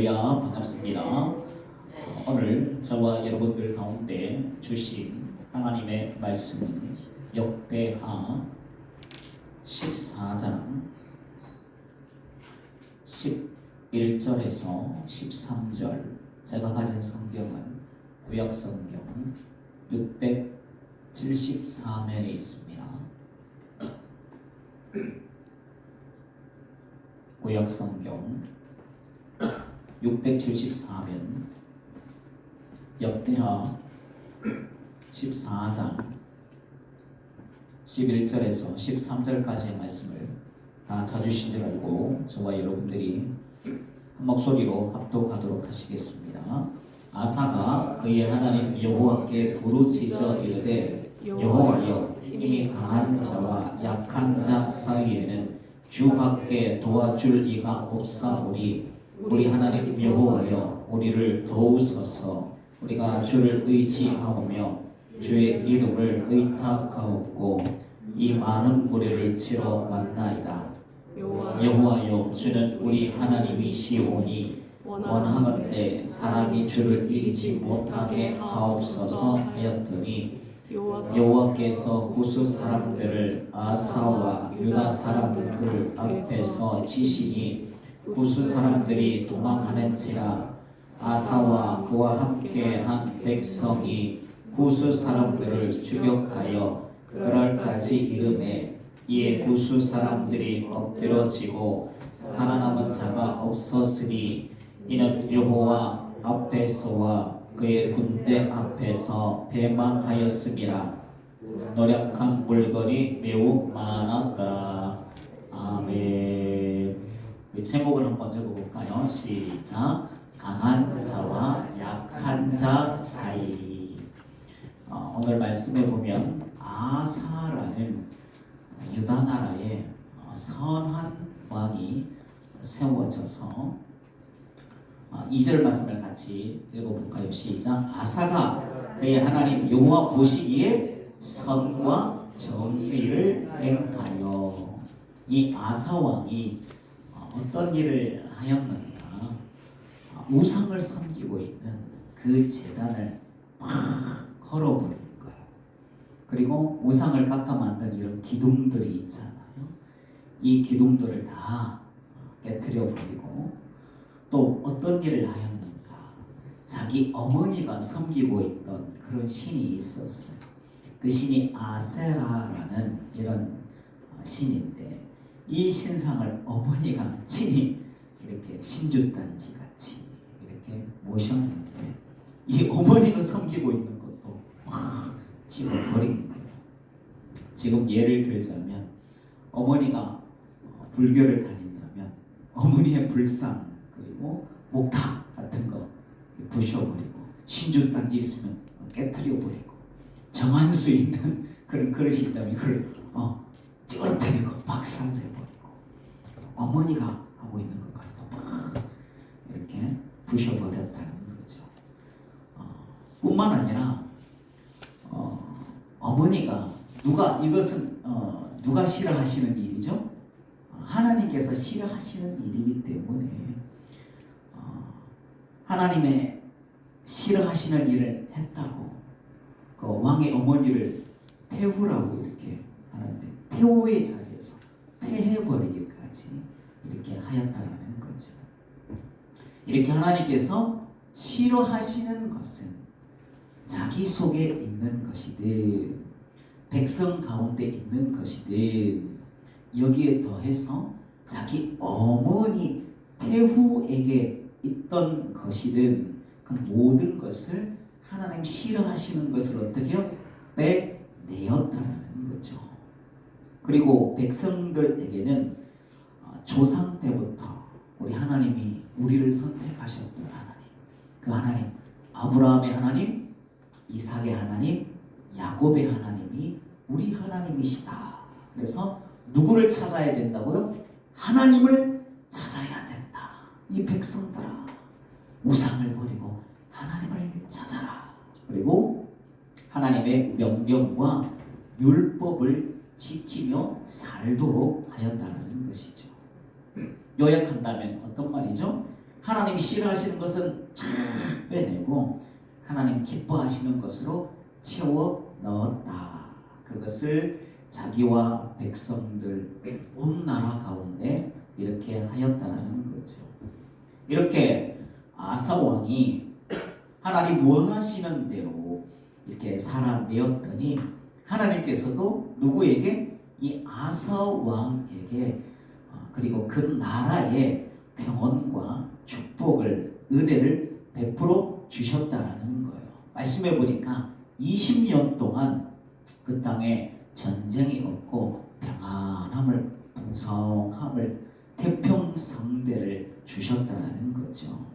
할렐루야, 반갑습니다. 오늘 저와 여러분들 가운데 주신 하나님의 말씀은 역대하 14장 11절에서 13절. 제가 가진 성경은 구약성경 674면에 있습니다. 구약성경 674면 역대하 14장 11절에서 13절까지의 말씀을 다 찾으신 줄 알고 저와 여러분들이 한 목소리로 합독하도록 하시겠습니다. 아사가 그의 하나님 여호와께 부르짖어 이르되 여호와여, 힘이 강한 자와 약한 자 사이에는 주밖에 도와줄 이가 없사오니 우리 하나님 여호와여, 우리를 도우소서. 우리가 주를 의지하오며 주의 이름을 의탁하옵고 이 많은 무리를 치러 왔나이다. 여호와여, 주는 우리 하나님이시오니 원하건대 사람이 주를 이기지 못하게 하옵소서 하였더니 여호와께서 구스 사람들을 아사와 유다 사람들 앞에서 치시니 구스 사람들이 도망하는지라. 아사와 그와 함께한 백성이 구스 사람들을 추격하여 그랄까지 이름에 이에 구스 사람들이 엎드러지고 살아남은 자가 없었으니 이는 여호와 앞에서와 그의 군대 앞에서 패망하였음이라. 노력한 물건이 매우 많았다. 아멘. 우리 제목을 한번 읽어볼까요? 시작. 강한 자와 약한 자 사이. 오늘 말씀에 보면 아사라는 유다 나라의 선한 왕이 세워져서 2절 말씀을 같이 읽어볼까요? 시작. 아사가 그의 하나님 여호와 보시기에 선과 정의를 행하여. 이 아사 왕이 어떤 일을 하였는가? 우상을 섬기고 있는 그 제단을 막 헐어버린 거예요. 그리고 우상을 깎아 만든 이런 기둥들이 있잖아요. 이 기둥들을 다 깨트려 버리고 또 어떤 일을 하였는가? 자기 어머니가 섬기고 있던 그런 신이 있었어요. 그 신이 아세라라는 이런 신인데, 이 신상을 어머니가 친히 이렇게 신주단지 같이 이렇게 모셨는데, 이 어머니가 섬기고 있는 것도 막 집어버린 거예요. 지금 예를 들자면 어머니가 불교를 다닌다면 어머니의 불상 그리고 목탁 같은 거 부셔버리고, 신주단지 있으면 깨트려버리고, 정한수 있는 그런 그릇이 있다면 그걸 찌그러뜨리고 박살내버리고, 어머니가 하고 있는 것까지도 막 이렇게 부셔버렸다는 거죠. 뿐만 아니라 어머니가 이것은 누가 싫어하시는 일이죠? 하나님께서 싫어하시는 일이기 때문에 하나님의 싫어하시는 일을 했다고 그 왕의 어머니를 태우라고 이렇게 하는데, 태우의 자리에서 폐해버리기까지 이렇게 하였다라는 거죠. 이렇게 하나님께서 싫어하시는 것은 자기 속에 있는 것이든 백성 가운데 있는 것이든, 여기에 더해서 자기 어머니 태후에게 있던 것이든 그 모든 것을 하나님 싫어하시는 것을 어떻게 해요? 빼내었다는 거죠. 그리고 백성들에게는 조상 때부터 우리 하나님이 우리를 선택하셨던 하나님, 그 하나님, 아브라함의 하나님, 이삭의 하나님, 야곱의 하나님이 우리 하나님이시다. 그래서 누구를 찾아야 된다고요? 하나님을 찾아야 된다. 이 백성들아, 우상을 버리고 하나님을 찾아라. 그리고 하나님의 명령과 율법을 지키며 살도록 하였다는 것이죠. 요약한다면 어떤 말이죠? 하나님이 싫어하시는 것은 쫙 빼내고 하나님 기뻐하시는 것으로 채워 넣었다. 그것을 자기와 백성들 온 나라 가운데 이렇게 하였다는 거죠. 이렇게 아사 왕이 하나님 원하시는 대로 이렇게 살아내었더니 하나님께서도 누구에게? 이 아사 왕에게 그리고 그 나라에 평온과 축복을 은혜를 베풀어 주셨다라는 거예요. 말씀해 보니까 20년 동안 그 땅에 전쟁이 없고 평안함을 풍성함을 태평성대를 주셨다는 거죠.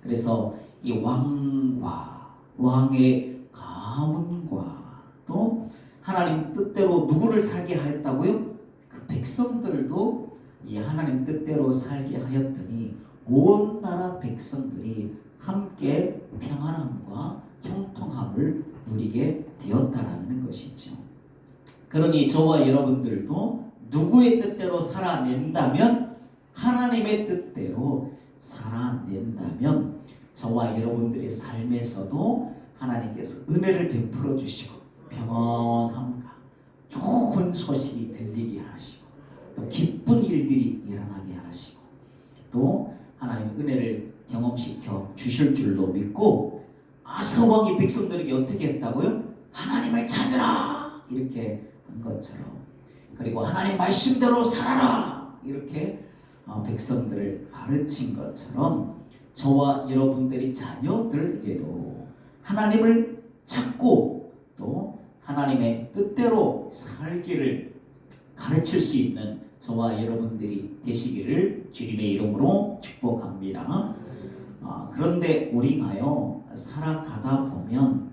그래서 이 왕과 왕의 가문과 또 하나님 뜻대로 누구를 살게 하였다고요? 그 백성들도 이 하나님 뜻대로 살게 하였더니 온 나라 백성들이 함께 평안함과 형통함을 누리게 되었다라는 것이죠. 그러니 저와 여러분들도 누구의 뜻대로 살아낸다면, 하나님의 뜻대로 살아낸다면 저와 여러분들의 삶에서도 하나님께서 은혜를 베풀어 주시고 평온함과 좋은 소식이 들리게 하시고 또 기쁜 일들이 일어나게 하시고 또 하나님의 은혜를 경험시켜 주실 줄로 믿고, 아사 왕이 백성들에게 어떻게 했다고요? 하나님을 찾으라 이렇게 한 것처럼, 그리고 하나님 말씀대로 살아라 이렇게 백성들을 가르친 것처럼 저와 여러분들이 자녀들에게도 하나님을 찾고 또 하나님의 뜻대로 살기를 가르칠 수 있는 저와 여러분들이 되시기를 주님의 이름으로 축복합니다. 그런데 우리가요 살아가다 보면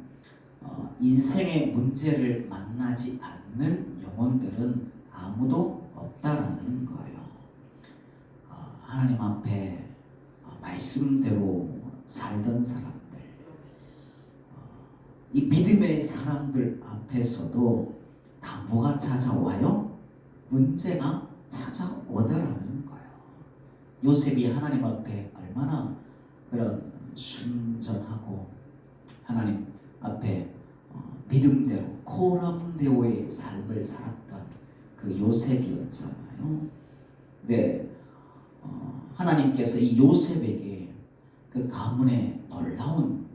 인생의 문제를 만나지 않는 영혼들은 아무도 없다라는 거예요. 하나님 앞에 말씀대로 살던 사람들, 이 믿음의 사람들 앞에서도 다 뭐가 찾아와요? 문제가 찾아오더라는 거예요. 요셉이 하나님 앞에 얼마나 그런 순전하고 하나님 앞에 믿음대로 코람데오의 삶을 살았던 그 요셉이었잖아요. 네, 하나님께서 이 요셉에게 그 가문의 놀라운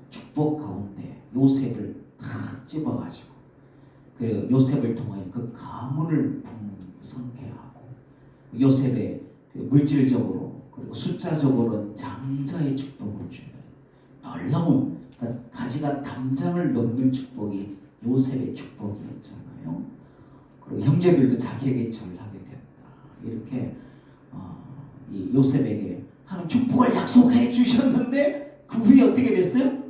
축복 가운데 요셉을 탁 집어가지고 그 요셉을 통하여 그 가문을 풍성케 하고 그 요셉의 그 물질적으로 그리고 숫자적으로는 장자의 축복을 주는 놀라운, 그러니까 가지가 담장을 넘는 축복이 요셉의 축복이었잖아요. 그리고 형제들도 자기에게 절하게 됐다. 이렇게 이 요셉에게 하나님 축복을 약속해 주셨는데 그 후에 어떻게 됐어요?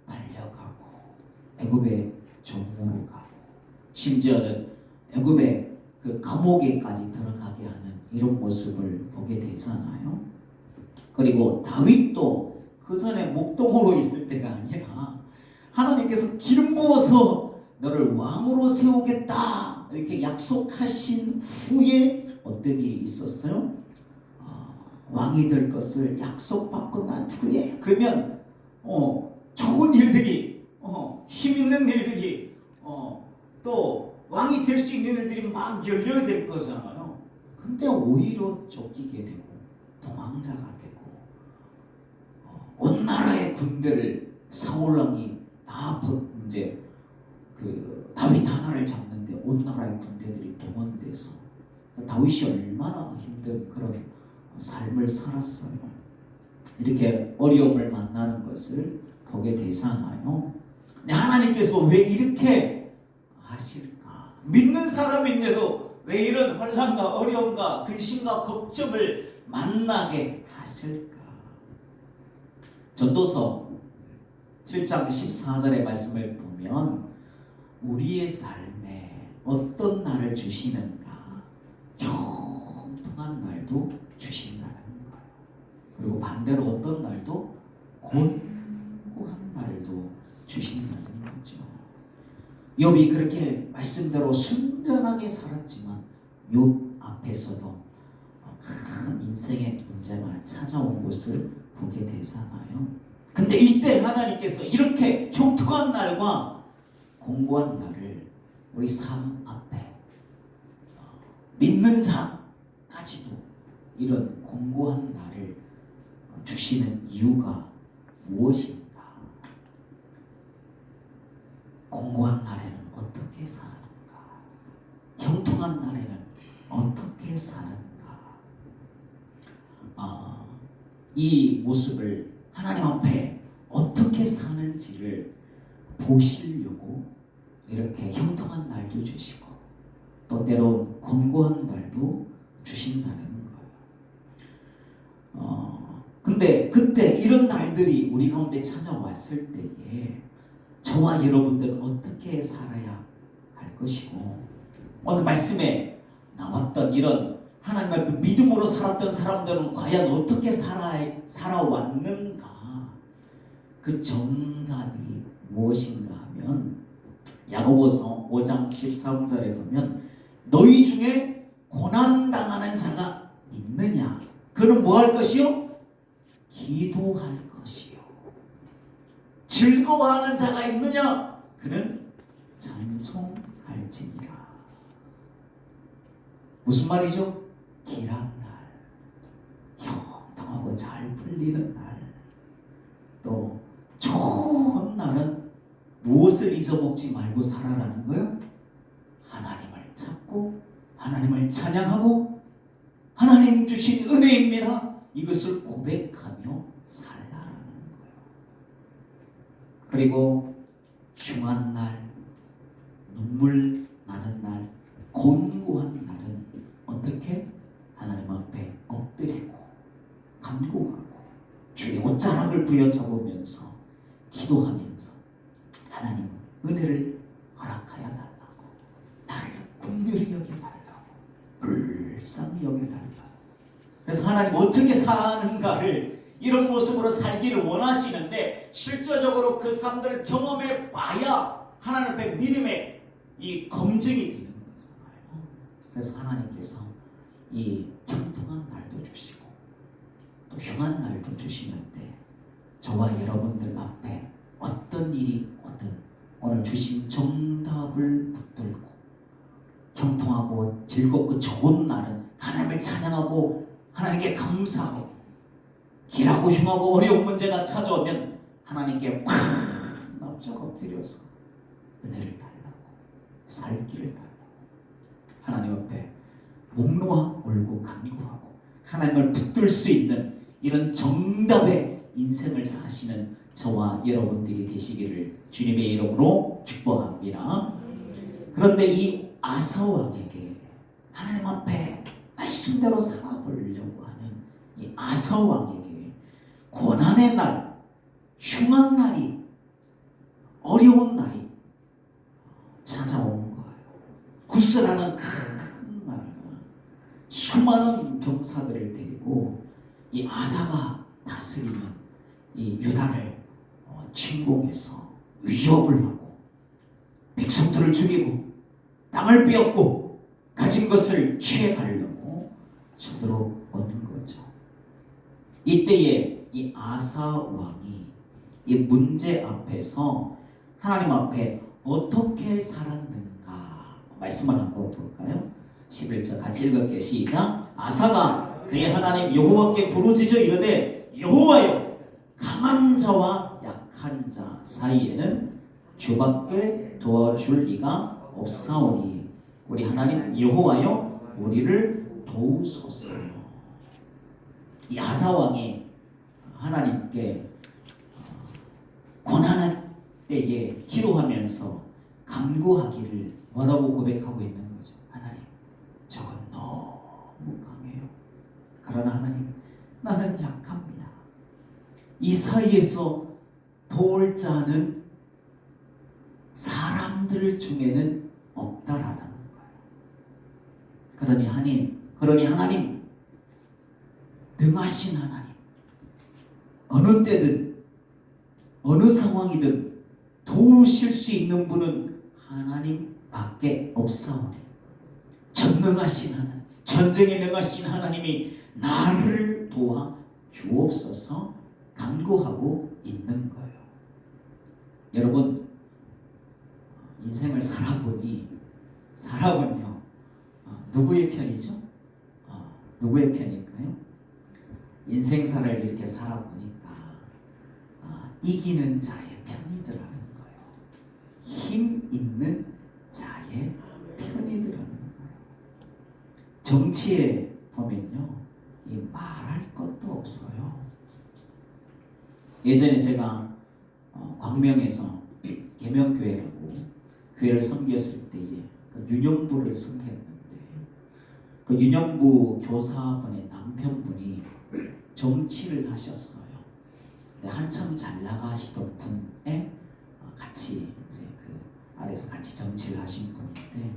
팔려가고 애굽의 종으로 가고 심지어는 애굽의 그 감옥에까지 들어가게 하는 이런 모습을 보게 되잖아요. 그리고 다윗도 그 전에 목동으로 있을 때가 아니라 하나님께서 기름 부어서 너를 왕으로 세우겠다 이렇게 약속하신 후에 어떤 일이 있었어요? 왕이 될 것을 약속받고 난 후에 그러면 좋은 일들이 힘 있는 일들이 또 왕이 될 수 있는 일들이 막 열려야 될 거잖아요. 근데 오히려 쫓기게 되고 도망자가 되고 온 나라의 군대를 사울 왕이 다 이제 그 다윗 하나를 잡는데 온 나라의 군대들이 동원돼서 다윗이 얼마나 힘든 그런 삶을 살았어요. 이렇게 어려움을 만나는 것을 보게 되잖아요. 근데 하나님께서 왜 이렇게 하실까? 믿는 사람인데도 왜 이런 환난과 어려움과 근심과 걱정을 만나게 하실까? 전도서 7장 14절의 말씀을 보면 우리의 삶에 어떤 날을 주시는가? 형통한 날도 주신다는 거예요. 그리고 반대로 어떤 날도 곤고한 날도 주신다는 거죠. 욥이 그렇게 말씀대로 순전하게 살았지만 욥 앞에서도 큰 인생의 문제가 찾아온 것을 보게 되잖아요. 근데 이때 하나님께서 이렇게 형통한 날과 공고한 날을 우리 삶 앞에 믿는 자까지도 이런 공고한 날을 주시는 이유가 무엇인가? 공고한 날에는 어떻게 사는가? 형통한 날에는 어떻게 사는가? 이 모습을 하나님 앞에 어떻게 사는지를 보시려고 이렇게 형통한 날도 주시고 또 때론 권고한 날도 주신다는 거예요. 근데 그때 이런 날들이 우리 가운데 찾아왔을 때에 저와 여러분들은 어떻게 살아야 할 것이고 오늘 말씀에 나왔던 이런 하나님 앞에 믿음으로 살았던 사람들은 과연 어떻게 살아왔는가? 그 정답이 무엇인가 하면 야고보서 5장 13절에 보면 너희 중에 고난당하는 자가 있느냐? 그는 뭐 할 것이요? 기도할 것이요. 즐거워하는 자가 있느냐? 그는 찬송할지니라. 무슨 말이죠? 길한 날, 형통하고 잘 풀리는 날, 또 좋은 날은 무엇을 잊어먹지 말고 살아가는 거예요? 하나님을 찾고 하나님을 찬양하고 하나님 주신 은혜입니다. 이것을 고백하며 살라는 거예요. 그리고 흉한 날, 눈물 나는 날, 곤고한 날은 어떻게? 하나님 앞에 엎드리고 간구하고 주의 옷자락을 부여잡으면서 기도하면서 하나님 은혜를 허락하여 달라고, 나를 긍휼히 여겨달라고, 불쌍히 여겨달라고. 그래서 하나님 어떻게 사는가를 이런 모습으로 살기를 원하시는데 실제적으로 그 삶들을 경험해 봐야 하나님 앞에 믿음의 이 검증이 되는 거잖아요. 그래서 하나님께서 이 형통한 날도 주시고 또 흉한 날도 주시는데 저와 여러분들 앞에 어떤 일이 오든 오늘 주신 정답을 붙들고 형통하고 즐겁고 좋은 날은 하나님을 찬양하고 하나님께 감사하고 길하고 흉하고 어려운 문제가 찾아오면 하나님께 팍 납작 엎드려서 은혜를 달라고, 살 길을 달라고 하나님 앞에 목 놓아 울고 간구하고 하나님을 붙들 수 있는 이런 정답의 인생을 사시는 저와 여러분들이 되시기를 주님의 이름으로 축복합니다. 그런데 이 아사왕에게 하나님 앞에 말씀대로 살아보려고 하는 이 아사왕에게 고난의 날, 흉한 날이, 어려운 날이 찾아온 거예요. 구스라는 큰 나라가 수많은 병사들을 데리고 이 아사가 다스리는 이 유다를 침공해서 위협을 하고 백성들을 죽이고 땅을 빼앗고 가진 것을 취해가려고 쳐들어온 거죠. 이때에 이 아사 왕이 이 문제 앞에서 하나님 앞에 어떻게 살았는가 말씀을 한번 볼까요? 11절 같이 읽을게요. 시작. 아사가 그의 하나님 여호와께 부르짖어 이르되 여호와여, 강한 자와 약한 자 사이에는 주밖에 도와줄 리가 없사오니 우리 하나님 여호와여, 우리를 도우소서. 이 아사 왕이 하나님께 고난한 때에 기도하면서 간구하기를 뭐라고 고백하고 있는 거죠? 하나님, 저건 너무 강해요. 그러나 하나님, 나는 약합니다. 이 사이에서 도울 자는 사람들 중에는 없다라는 거예요. 그러니 하나님, 능하신 하나님, 어느 때든 어느 상황이든 도우실 수 있는 분은 하나님밖에 없사오니 전능하신 하나님, 전쟁에 명하신 하나님이 나를 도와 주옵소서 간구하고 있는 거예요. 여러분, 인생을 살아보니요, 누구의 편이죠? 누구의 편일까요? 인생사를 이렇게 살아보니까 이기는 자의 편이더라는 거예요. 힘 있는 자의 편이더라는 거예요. 정치에 보면요, 이 말할 것도 없어요. 예전에 제가 광명에서 계명교회라고 교회를 섬겼을 때에 그 유년부를 섬겼는데, 그 유년부 교사분의 남편분이 정치를 하셨어요. 근데 한참 잘 나가시던 분에 같이 이제 그 아래서 같이 정치를 하신 분인데,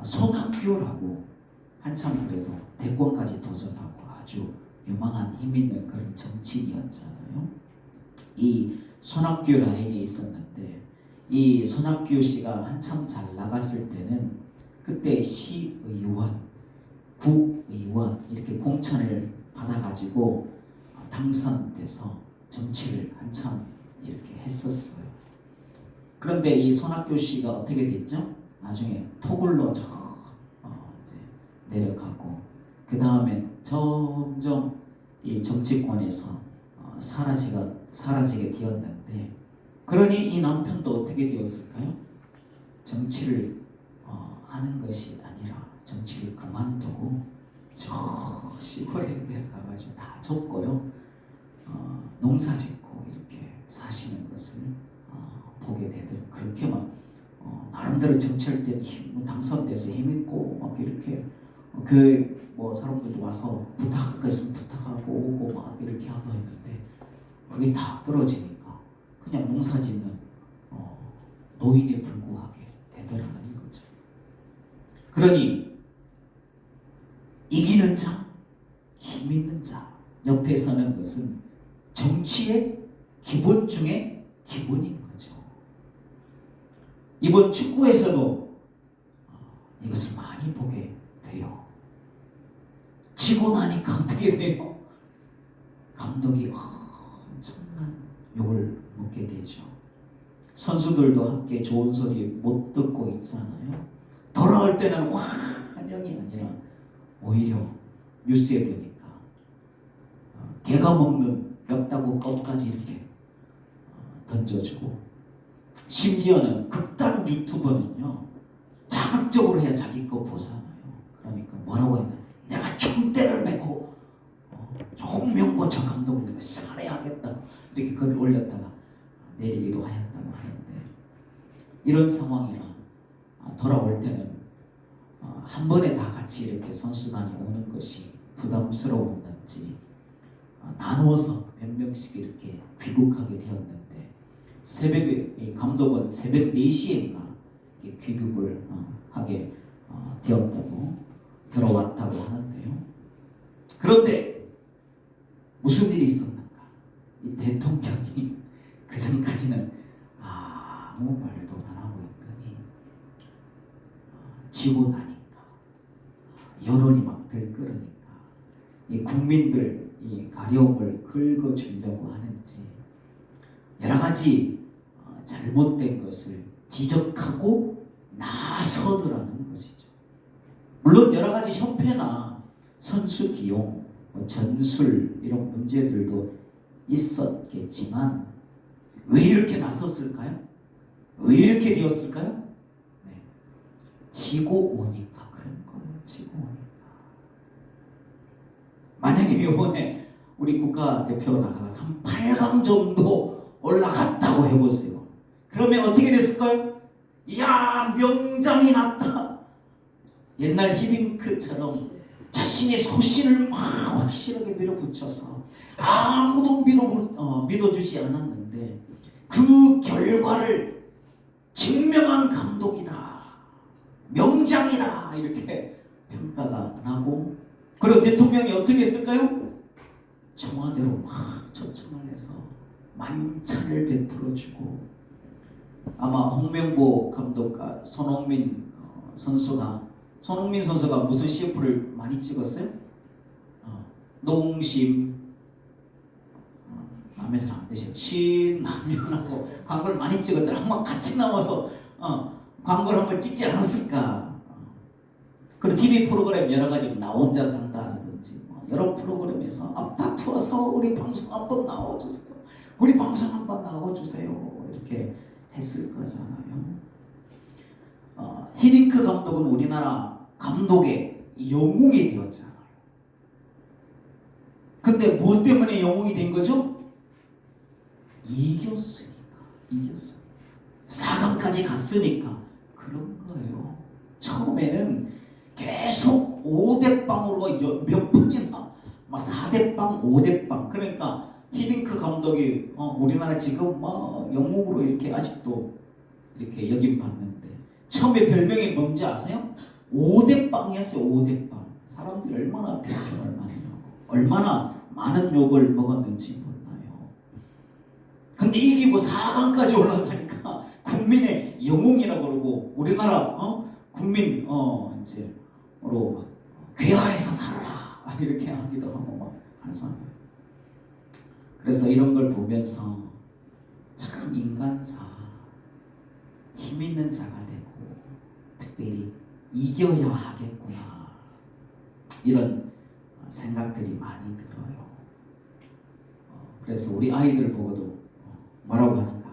손학규라고 한참 그래도 대권까지 도전하고 아주 유망한 힘 있는 그런 정치인이었잖아요. 이 손학규 라인에 있었는데, 이 손학규 씨가 한참 잘 나갔을 때는 그때 시의원, 국의원 이렇게 공천을 받아가지고 당선돼서 정치를 한참 이렇게 했었어요. 그런데 이 손학규 씨가 어떻게 됐죠? 나중에 토굴로 이제 내려가고, 그 다음에 점점 이 정치권에서 사라지게 되었는데, 그러니 이 남편도 어떻게 되었을까요? 정치를 하는 것이 아니라 정치를 그만두고 저 시골에 내려가가지고 다 접고요, 농사짓고 이렇게 사시는 것을 보게 되더라고요. 그렇게 막 나름대로 정치할 때 당선돼서 힘있고 막 이렇게 뭐 사람들도 와서 부탁할 거 있으면 부탁하고 오고 막 이렇게 하고 했는데, 그게 다 떨어지니까 그냥 농사짓는 노인에 불구하게 되더라는 거죠. 그러니 이기는 자, 힘 있는 자 옆에 서는 것은 정치의 기본 중에 기본인 거죠. 이번 축구에서도 이것을 많이 보게 돼요. 지고 나니까 어떻게 돼요? 감독이 엄청난 욕을 먹게 되죠. 선수들도 함께 좋은 소리 못 듣고 있잖아요. 돌아올 때는 환영이 아니라 오히려 뉴스에 보니까 개가 먹는 멱다구 껌까지 이렇게 던져주고, 심지어는 극단 유튜버는요, 자극적으로 해야 자기 거 보잖아요. 그러니까 뭐라고 했나, 내가 총대를 메고 홍명보 저 감독을 내가 살해하겠다 이렇게 글을 올렸다가 내리기도 하였다고 하는데, 이런 상황이라 돌아올 때는 한 번에 다 같이 이렇게 선수단이 오는 것이 부담스러웠는지 나누어서 몇 명씩 이렇게 귀국하게 되었는데, 새벽에 감독은 새벽 4시인가 귀국을 하게 되었다고 들어왔다고 하는데요. 그런데 무슨 일이 있었는가? 이 대통령이 그 전까지는 아무 말도 안 하고 있더니 지고 나니까 여론이 막 들끓으니까 이 국민들 이 가려움을 긁어주려고 하는지 여러 가지 잘못된 것을 지적하고 나서더라는 것이죠. 물론 여러 가지 협회나 선수 기용, 전술 이런 문제들도 있었겠지만 왜 이렇게 나섰을까요? 왜 이렇게 되었을까요? 네. 지고 오니까 그런 거예요. 지고 오니까. 만약에 이번에 우리 국가대표 나가서 한 8강 정도 올라갔다고 해보세요. 그러면 어떻게 됐을까요? 이야, 명장이 났다. 옛날 히딩크처럼 자신의 소신을 막 확실하게 밀어붙여서 아무도 믿어주지 않았는데 그 결과를 증명한 감독이다, 명장이다 이렇게 평가가 나고, 그리고 대통령이 어떻게 했을까요? 청와대로 막 초청을 해서 만찬을 베풀어주고, 아마 홍명보 감독과 손흥민 선수가 손흥민 선수가 무슨 CF를 많이 찍었어요? 농심, 마음에 잘 안 드셔. 신라면하고 광고를 많이 찍었잖아. 한번 같이 나와서 광고를 한번 찍지 않았을까? 그리고 TV 프로그램 여러 가지 나 혼자 산다든지 여러 프로그램에서 앞다투어서 우리 방송 한번 나와주세요. 우리 방송 한번 나와주세요. 이렇게 했을 거잖아요. 히딩크 감독은 우리나라 감독의 영웅이 되었잖아요. 근데 무엇 때문에 영웅이 된 거죠? 이겼으니까. 4강까지 갔으니까 그런 거예요. 처음에는 계속 5대0으로 몇 번이나 막 4대0, 5대0. 그러니까 히딩크 감독이 우리나라 지금 막 영웅으로 이렇게 아직도 이렇게 여김받는데 처음에 별명이 뭔지 아세요? 5대0이었어요. 5대0. 사람들이 얼마나 별명을 많이 하고 얼마나 많은 욕을 먹었는지 몰라요. 근데 이기고 4강까지 올라가니까 국민의 영웅이라고 그러고 우리나라 국민 이제로 괴화해서 살아라 이렇게 하기도 하고 막 항상. 그래서 이런 걸 보면서 참 인간사 힘 있는 자가 되고 특별히 이겨야 하겠구나 이런 생각들이 많이 들어요. 그래서 우리 아이들 보고도 뭐라고 하는가?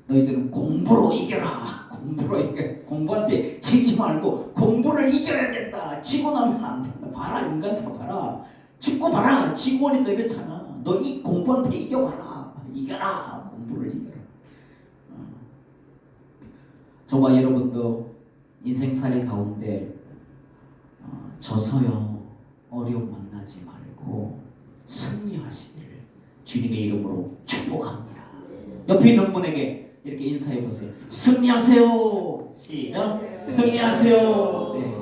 너희들은 공부로 이겨라. 공부로 이겨. 공부한테 지지 말고 공부를 이겨야 된다. 지고 나면 안 된다. 봐라 인간사 봐라. 죽고 봐라. 지고 오니까 이렇잖아. 너 이 공부한테 이겨봐라. 이겨라. 공부를 이겨라. 저와 여러분도 인생살이 가운데 져서요 어려움 만나지 말고 승리하시기를 주님의 이름으로 축복합니다. 옆에 있는 분에게 이렇게 인사해 보세요. 승리하세요. 시작. 승리하세요. 네.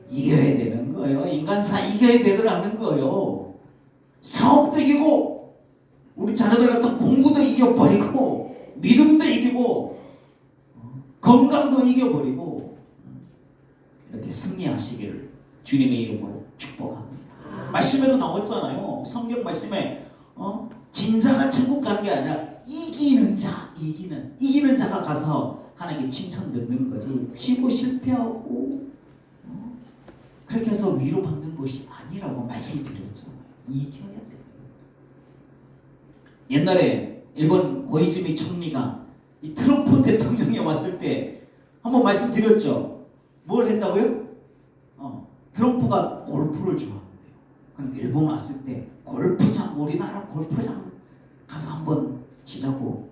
이겨야 되는 거예요. 인간사 이겨야 되더라는 거예요. 사업도 이기고 우리 자녀들 같은 공부도 이겨버리고 믿음도 이기고 건강도 이겨버리고 이렇게 승리하시기를 주님의 이름으로 축복합니다. 말씀에도 나왔잖아요. 성경 말씀에 진자가 천국 가는 게 아니라 이기는 자가 가서 하나님께 칭찬 듣는 거지 지고 실패하고 그렇게 해서 위로받는 것이 아니라고 말씀드렸잖아요. 이겨야 돼요. 옛날에 일본 고이즈미 총리가 이 트럼프 대통령이 왔을 때 한번 말씀드렸죠. 뭘 했다고요? 트럼프가 골프를 좋아한대요. 그러니까 일본 왔을 때 골프장, 우리나라 골프장 가서 한번 치자고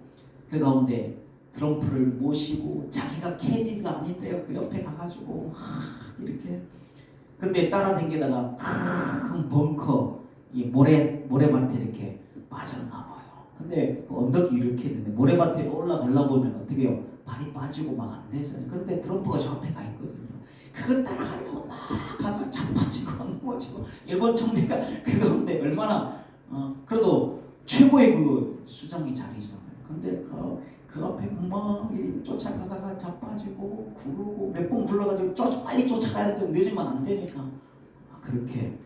그 가운데 트럼프를 모시고 자기가 캐디가 아닌데요. 그 옆에 가가지고 이렇게 근데 따라다니다가 큰 벙커 이 모래밭에 이렇게 빠졌나 봐요. 근데 그 언덕이 이렇게 있는데 모래밭에 올라가려 보면 어떻게 해요? 발이 빠지고 막 안 되잖아요. 근데 트럼프가 저 앞에 가 있거든요. 그거 따라가려고 막 가다가 자빠지고 넘어지고 일본 총리가 그 가운데 얼마나 그래도 최고의 그 수장이 자리잖아요. 근데 그 앞에 막 쫓아가다가 자빠지고 구르고 몇 번 굴러가지고 빨리 쫓아가야 되는데 늦으면 안 되니까 그렇게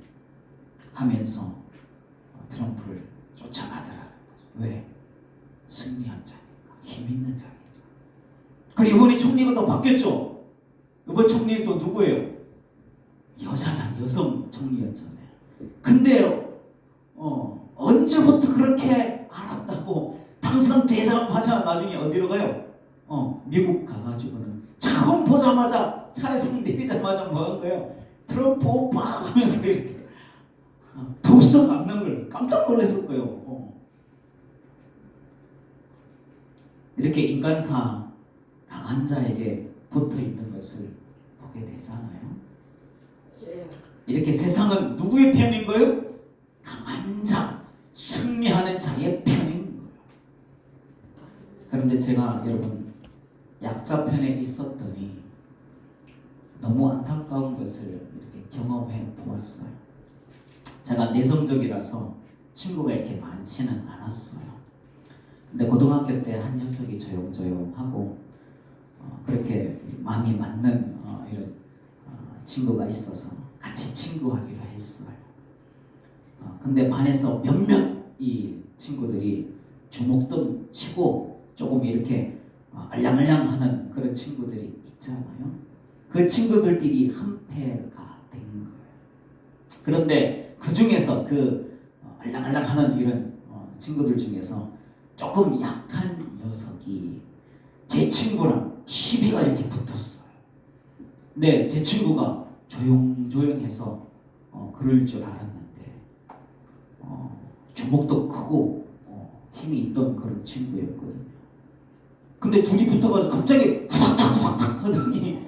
하면서 트럼프를 쫓아가더라는 거죠. 왜? 승리한 자니까. 힘 있는 자니까. 그리고 이번에 총리가 또 바뀌었죠. 이번 총리는 또 누구예요? 여성 총리였잖아요. 근데 언제부터 그렇게 알았다고 당선되자마자 나중에 어디로 가요? 미국 가가지고는 처음 보자마자 차에서 내리자마자 뭐 한 거예요? 트럼프 오빠 하면서 이렇게 덥석 안는 걸 깜짝 놀랐을 거예요. 이렇게 인간사 강한 자에게 붙어 있는 것을 보게 되잖아요. 이렇게 세상은 누구의 편인 거예요? 강한 자, 승리하는 자의 편인 거예요. 그런데 제가 여러분 약자 편에 있었더니 너무 안타까운 것을 이렇게 경험해 보았어요. 제가 내성적이라서 친구가 이렇게 많지는 않았어요. 근데 고등학교 때 한 녀석이 조용조용하고 그렇게 마음이 맞는 이런 친구가 있어서 같이 친구하기로 했어요. 근데 반에서 몇몇 이 친구들이 주먹도 치고 조금 이렇게 알랑알랑하는 그런 친구들이 있잖아요. 그 친구들끼리 한패가 된 거예요. 그런데 그 중에서 그 알랑알랑하는 이런 친구들 중에서 조금 약한 녀석이 제 친구랑 시비가 이렇게 붙었어요. 근데 제 친구가 조용조용해서 그럴 줄 알았는데 주먹도 크고 힘이 있던 그런 친구였거든요. 근데 둘이 붙어가지고 갑자기 후닥닥 하더니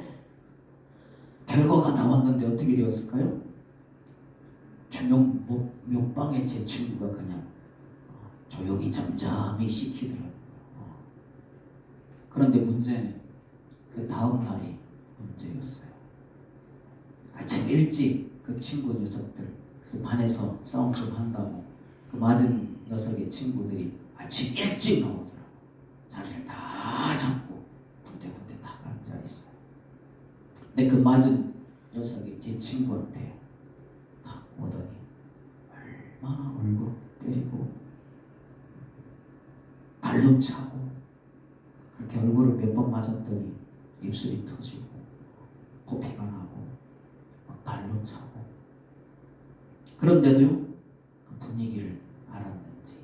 결과가 나왔는데 어떻게 되었을까요? 주먹 몇 방에 제 친구가 그냥 조용히 잠잠히 시키더라고요. 그런데 문제는 그 다음 날이 문제였어요. 아침 일찍 그 친구 녀석들, 그래서 반에서 싸움 좀 한다고 그 맞은 녀석의 친구들이 아침 일찍 나오더라고요. 자리를 다 잡고 군데군데 다 앉아있어요. 근데 그 맞은 녀석이 제 친구한테 딱 오더니 얼마나 울고 때리고 발로 차고 그렇게 얼굴을 몇 번 맞았더니 입술이 터지고 코피가 나고 막 발로 차고, 그런데도요 그 분위기를 알았는지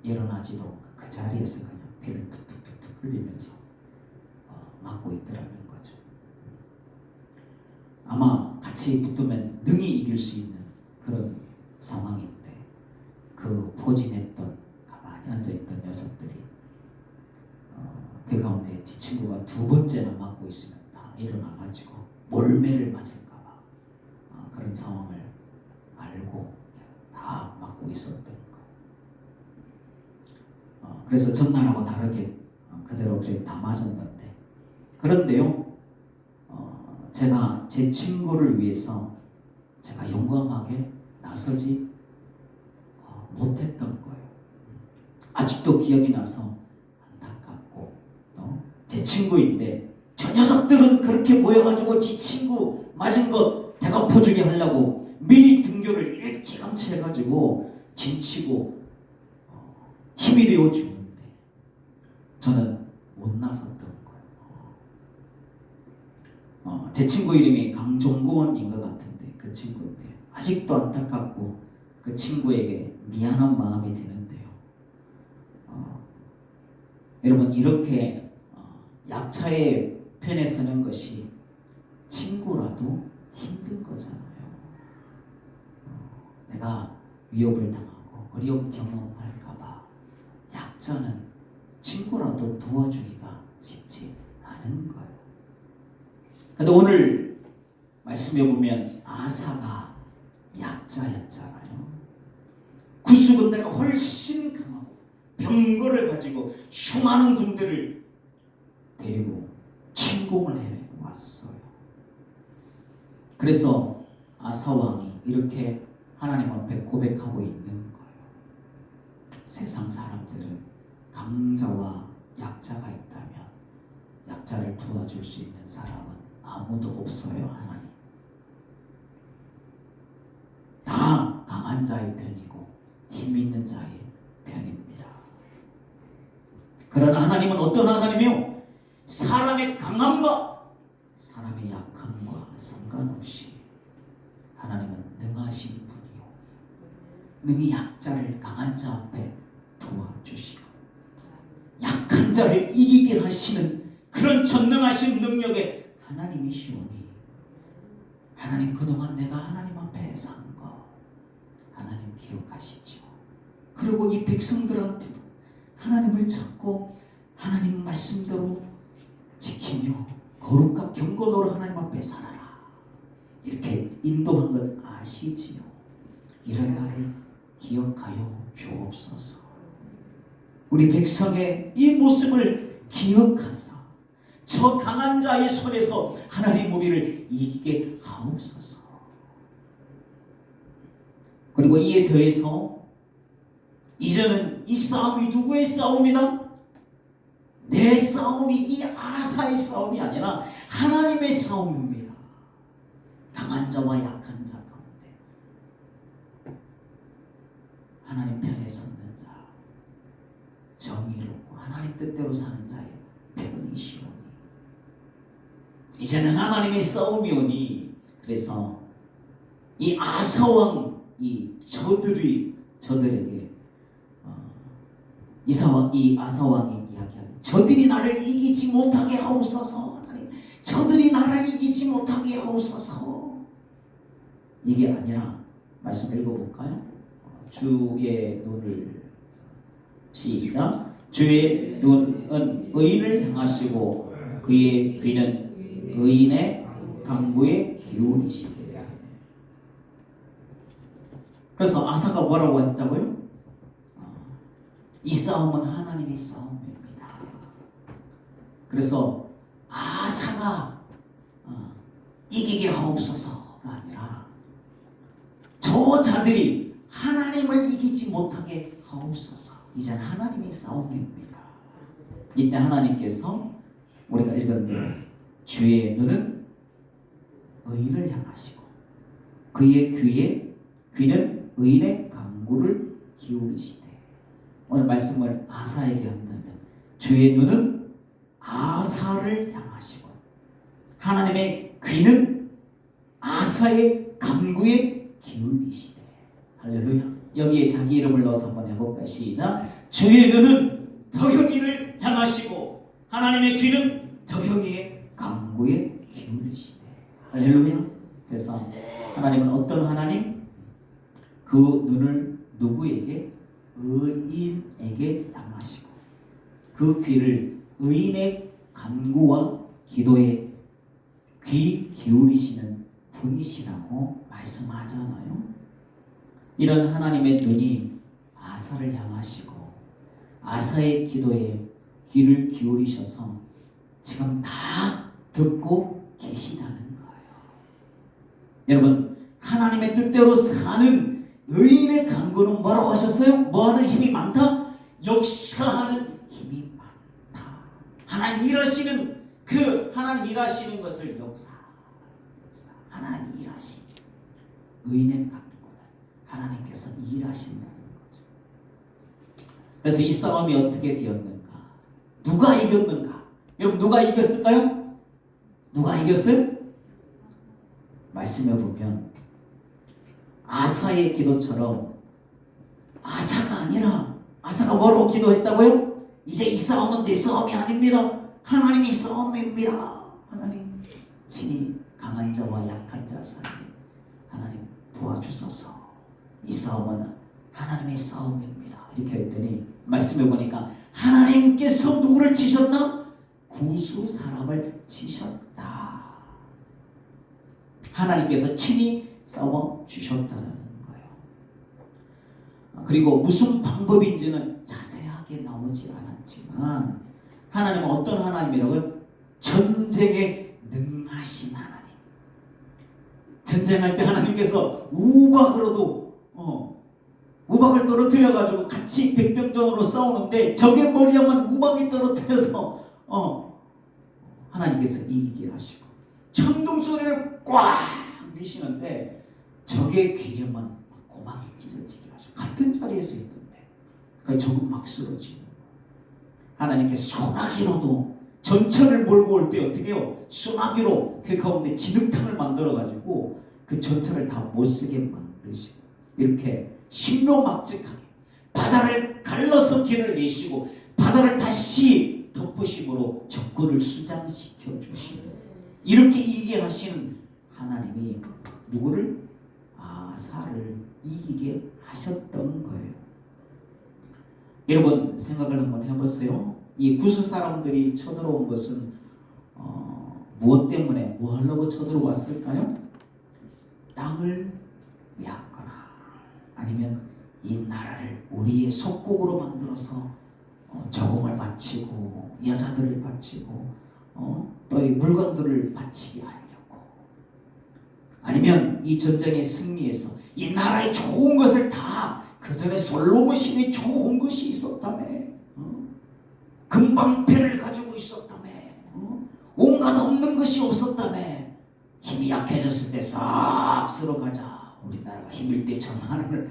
일어나지도 그 자리에서 그냥 피를 툭툭툭툭 흘리면서 맞고 있더라는 거죠. 아마 같이 붙으면 능히 이길 수 있는 그런 상황인데 그 포진했던 가만히 앉아있던 녀석들이 그 가운데 제 친구가 두 번째나 맞고 있으면 다 일어나가지고 몰매를 맞을까봐 그런 상황을 알고 다 맞고 있었던 거. 그래서 전날하고 다르게 그대로 그래 다 맞았는데, 그런데요 제가 제 친구를 위해서 제가 용감하게 나서지 못했던 거예요. 아직도 기억이 나서 안타깝고, 제 친구인데 저 녀석들은 그렇게 모여가지고 지 친구 맞은 거 대갚아주게 하려고 미리 등교를 일찌감치 해가지고 진치고 힘이 되어주는데 저는 못 나섰던 거예요. 제 친구 이름이 강종권인 것 같은데 그 친구인데 아직도 안타깝고 그 친구에게 미안한 마음이 드는데요. 여러분, 이렇게 약자의 편에 서는 것이 친구라도 힘든 거잖아요. 내가 위협을 당하고 어려움 경험할까봐 약자는 친구라도 도와주기가 쉽지 않은 거예요. 근데 오늘 말씀해 보면 아사가 약자였잖아요. 구스군 내가 훨씬 강하고 병거를 가지고 수많은 군대를 데리고 침공을 해왔어요. 그래서 아사 왕이 이렇게 하나님 앞에 고백하고 있는 거예요. 세상 사람들은 강자와 약자가 있다면 약자를 도와줄 수 있는 사람은 아무도 없어요. 하나님. 다 강한 자의 편이고 힘 있는 자의 편입니다. 그러나 하나님은 어떤 하나님이요? 사람의 강함과 사람의 약함과 상관없이 하나님은 능하신 분이요, 능히 약자를 강한 자 앞에 도와주시고 약한 자를 이기게 하시는 그런 전능하신 능력의 하나님이시오니, 하나님 그동안 내가 하나님 앞에 산 거 하나님 기억하시죠. 그리고 이 백성들한테도 하나님을 찾고 하나님 말씀대로 지키며 거룩과 경건으로 하나님 앞에 살아라, 이렇게 인도한 것 아시지요? 이런 날을 기억하여 주옵소서. 우리 백성의 이 모습을 기억하사 저 강한 자의 손에서 하나님 우리를 이기게 하옵소서. 그리고 이에 더해서 이제는 이 싸움이 누구의 싸움이다? 내 싸움이, 이 아사의 싸움이 아니라 하나님의 싸움입니다. 뜻대로 사는 자예요. 편이시오니. 이제는 하나님의 싸움이 오니, 그래서 이 아사왕, 이 저들에게 이 아사왕이 이야기하는, 저들이 나를 이기지 못하게 하옵소서. 하나님, 저들이 나를 이기지 못하게 하옵소서. 이게 아니라 말씀 읽어볼까요? 주의 눈을, 시작. 주의 눈은 의인을 향하시고 그의 귀는 의인의 강구에 기울이시되. 그래서 아사가 뭐라고 했다고요? 이 싸움은 하나님의 싸움입니다. 그래서 아사가 이기게 하옵소서가 아니라 저 자들이 하나님을 이기지 못하게 하옵소서. 이젠 하나님의 싸움입니다. 이때 하나님께서 우리가 읽은 대로 주의 눈은 의인을 향하시고 그의 귀는 의인의 간구를 기울이시되. 오늘 말씀을 아사에게 한다면 주의 눈은 아사를 향하시고 하나님의 귀는 아사의 간구에 기울이시되. 할렐루야. 여기에 자기 이름을 넣어서 한번 해볼까요? 시작. 주의 눈은 덕영이를 향하시고 하나님의 귀는 덕영이의 간구에 기울이시되. 할렐루야. 그래서 하나님은 어떤 하나님? 그 눈을 누구에게? 의인에게 향하시고 그 귀를 의인의 간구와 기도에 귀 기울이시는 분이시라고 말씀하잖아요. 이런 하나님의 눈이 아사를 향하시고 아사의 기도에 귀를 기울이셔서 지금 다 듣고 계시다는 거예요. 여러분, 하나님의 뜻대로 사는 의인의 간구는 뭐라고 하셨어요? 뭐하는 힘이 많다? 역사하는 힘이 많다. 하나님 일하시는 것을 역사. 하나님 일하시. 의인의 간구는 하나님께서 일하신다는 거죠. 그래서 이 싸움이 어떻게 되었는가? 누가 이겼는가? 여러분, 누가 이겼을까요? 누가 이겼어요? 말씀해 보면 아사의 기도처럼 아사가 아니라, 아사가 뭐라고 기도했다고요? 이제 이 싸움은 내 싸움이 아닙니다. 하나님의 싸움입니다. 하나님 친히 강한 자와 약한 자 사이에 하나님 도와주소서. 이 싸움은 하나님의 싸움입니다. 이렇게 했더니 말씀해 보니까 하나님께서 누구를 치셨나? 구수 사람을 치셨다. 하나님께서 친히 싸워 주셨다는 거예요. 그리고 무슨 방법인지는 자세하게 나오지 않았지만 하나님은 어떤 하나님이라고요? 전쟁에 능하신 하나님. 전쟁할 때 하나님께서 우박을 떨어뜨려가지고 같이 백병전으로 싸우는데 적의 머리 한번 우박이 떨어뜨려서 하나님께서 이기게 하시고 천둥 소리를 꽉 내시는데 적의 귀에만 고막이 찢어지게 하시고 같은 자리에서 있던데 그 적은 막 쓰러지고 하나님께 소나기로도 전차를 몰고 올 때 어떻게 해요? 소나기로 그 가운데 진흙탕을 만들어가지고 그 전차를 다 못쓰게 만드시고 이렇게 신묘막직하게 바다를 갈라서 길을 내시고 바다를 다시 덮으심으로 적군을 수장시켜 주시고 이렇게 이기게 하시는 하나님이 누구를? 아사를 이기게 하셨던 거예요. 여러분 생각을 한번 해보세요. 이 구스 사람들이 쳐들어온 것은 무엇 때문에 뭐 하려고 쳐들어왔을까요? 땅을 빼앗거나 아니면 이 나라를 우리의 속국으로 만들어서 저공을 바치고 여자들을 바치고 또 이 물건들을 바치게 하려고 아니면 이 전쟁에 승리해서 이 나라의 좋은 것을 다 그 전에 솔로몬 신의 좋은 것이 있었다며 금방패를 가지고 있었다며 온갖 없는 것이 없었다며 힘이 약해졌을 때 싹 쓸어가자 우리나라가 힘일 때 전하늘을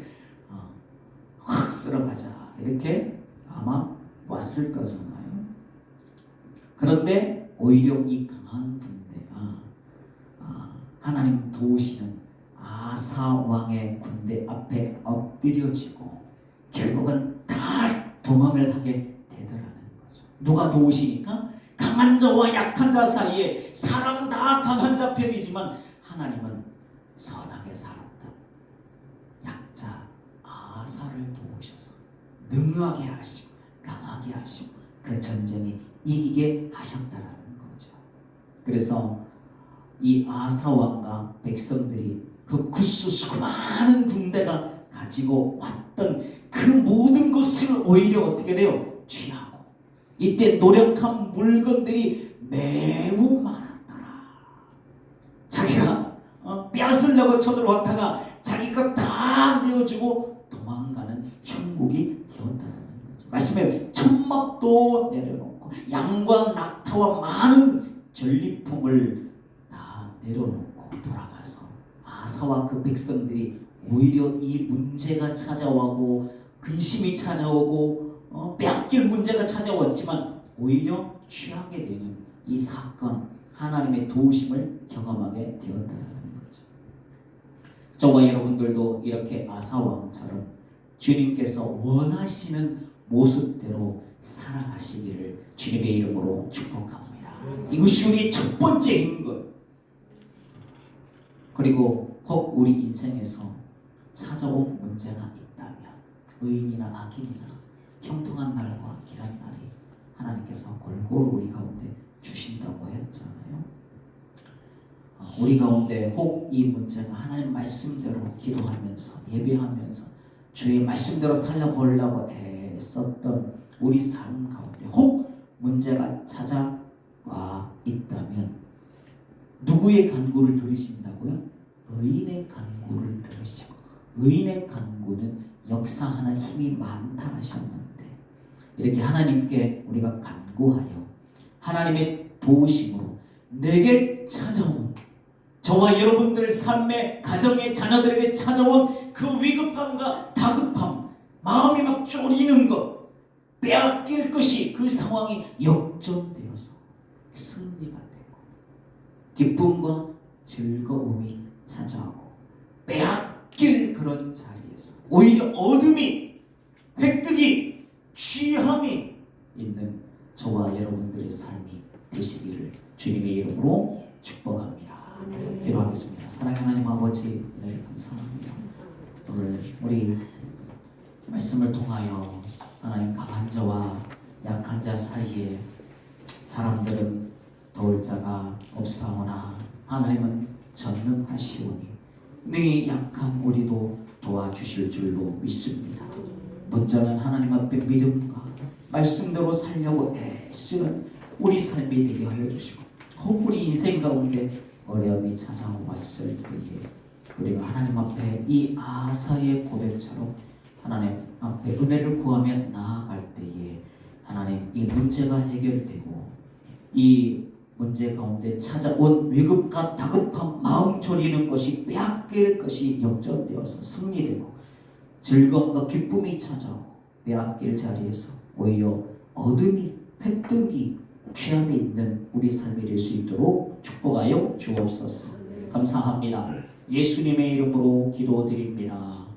확 쓸어가자 이렇게 아마 왔을 거잖아요. 그런데 오히려 이 강한 군대가 하나님 도우시는 아사 왕의 군대 앞에 엎드려지고 결국은 다 도망을 하게 되더라는 거죠. 누가 도우시니까? 강한 자와 약한 자 사이에 사람은 다 강한 자 편이지만 하나님은 선하게 살았다. 약자 아사를 도우셔서 능하게 하시고 강하게 하시고 그 전쟁에 이기게 하셨다라는 거죠. 그래서 이 아사 왕과 백성들이 그 수많은 군대가 가지고 왔던 그 모든 것을 오히려 어떻게 돼요? 취하고 이때 노력한 물건들이 매우 많았더라. 자기가 빼앗으려고 쳐들어왔다가 자기 것 다 내어주고 도망가는 형국이 되었다는 거죠. 말씀에 천막도 내려놓고 양과 낙타와 많은 전리품을 다 내려놓고 돌아가서 아사와 그 백성들이 오히려 이 문제가 찾아오고 근심이 찾아오고 빼앗길 문제가 찾아왔지만 오히려 취하게 되는 이 사건, 하나님의 도우심을 경험하게 되었다는 거죠. 저와 여러분들도 이렇게 아사왕처럼 주님께서 원하시는 모습대로 살아가시기를 주님의 이름으로 축복합니다. 이것이 우리 첫 번째인 것. 그리고 혹 우리 인생에서 찾아온 문제가 있다면 의인이나 악인이나 형통한 날과 길한 날이 하나님께서 골고루 우리 가운데 주신다고 했잖아요. 우리 가운데 혹 이 문제가 하나님 말씀대로 기도하면서 예배하면서 주의 말씀대로 살려보려고 애썼던 우리 삶 가운데 혹 문제가 찾아와 있다면 누구의 간구를 들으신다고요? 의인의 간구를 들으시고 의인의 간구는 역사하는 힘이 많다 하셨는데 이렇게 하나님께 우리가 간구하여 하나님의 도우심으로 내게 찾아온 저와 여러분들 삶의 가정의 자녀들에게 찾아온 그 위급함과 다급함 마음이 막 쫄이는 것 빼앗길 것이 그 상황이 역전되어서 승리가 되고 기쁨과 즐거움이 찾아오고 빼앗길 그런 자리에서 오히려 어둠이 획득이 취함이 있는 저와 여러분들의 삶이 되시기를 주님의 이름으로 축복합니다. 기도하겠습니다. 사랑하는 하나님 아버지 은혜를 감사합니다. 오늘 우리 말씀을 통하여 하나님 강한 자와 약한 자 사이에 사람들은 도울 자가 없사오나 하나님은 전능하시오니 능히 약한 우리도 도와주실 줄로 믿습니다. 먼저는 하나님 앞에 믿음과 말씀대로 살려고 애쓰는 우리 삶이 되게 하여 주시고 혹 우리 인생 가운데 어려움이 찾아왔을 때에 우리가 하나님 앞에 이 아사의 고백처럼 하나님 앞에 은혜를 구하며 나아갈 때에 하나님 이 문제가 해결되고 이 문제 가운데 찾아온 위급과 다급한 마음 졸이는 것이 빼앗길 것이 역전되어서 승리되고 즐거움과 기쁨이 찾아오고 빼앗길 자리에서 오히려 어둠이 획득이 취함이 있는 우리 삶이 될 수 있도록 축복하여 주옵소서. 감사합니다. 예수님의 이름으로 기도드립니다.